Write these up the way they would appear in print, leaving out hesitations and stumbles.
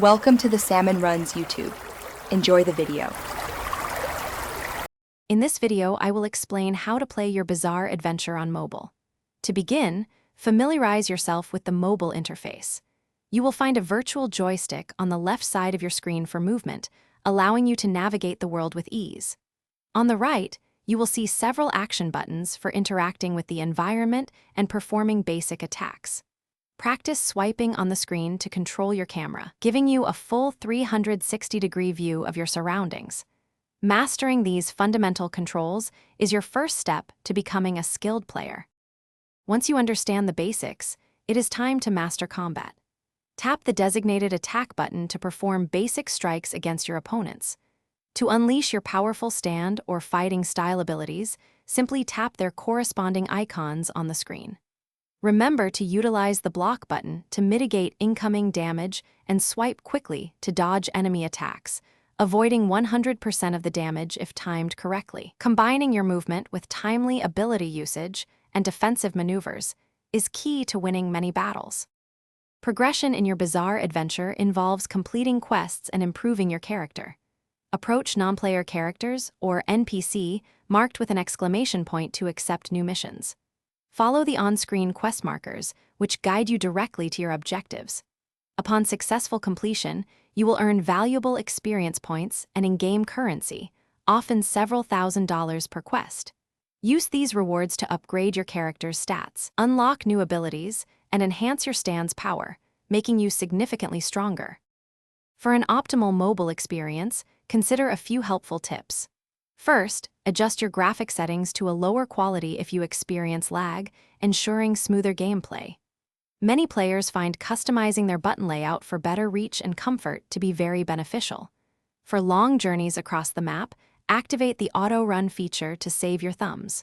Welcome to the Salmon Runs YouTube. Enjoy the video. In this video, I will explain how to play your bizarre adventure on mobile. To begin, familiarize yourself with the mobile interface. You will find a virtual joystick on the left side of your screen for movement, allowing you to navigate the world with ease. On the right, you will see several action buttons for interacting with the environment and performing basic attacks. Practice swiping on the screen to control your camera, giving you a full 360-degree view of your surroundings. Mastering these fundamental controls is your first step to becoming a skilled player. Once you understand the basics, it is time to master combat. Tap the designated attack button to perform basic strikes against your opponents. To unleash your powerful stand or fighting style abilities, simply tap their corresponding icons on the screen. Remember to utilize the block button to mitigate incoming damage and swipe quickly to dodge enemy attacks, avoiding 100% of the damage if timed correctly. Combining your movement with timely ability usage and defensive maneuvers is key to winning many battles. Progression in your bizarre adventure involves completing quests and improving your character. Approach non-player characters, or NPC, marked with an exclamation point to accept new missions. Follow the on-screen quest markers, which guide you directly to your objectives. Upon successful completion, you will earn valuable experience points and in-game currency, often several $1,000s per quest. Use these rewards to upgrade your character's stats, unlock new abilities, and enhance your stand's power, making you significantly stronger. For an optimal mobile experience, consider a few helpful tips. First, adjust your graphic settings to a lower quality if you experience lag, ensuring smoother gameplay. Many players find customizing their button layout for better reach and comfort to be very beneficial. For long journeys across the map, activate the auto-run feature to save your thumbs.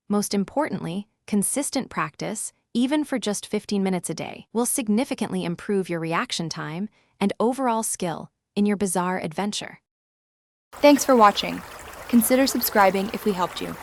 Most importantly, consistent practice, even for just 15 minutes a day, will significantly improve your reaction time and overall skill in your bizarre adventure. Thanks for watching. Consider subscribing if we helped you.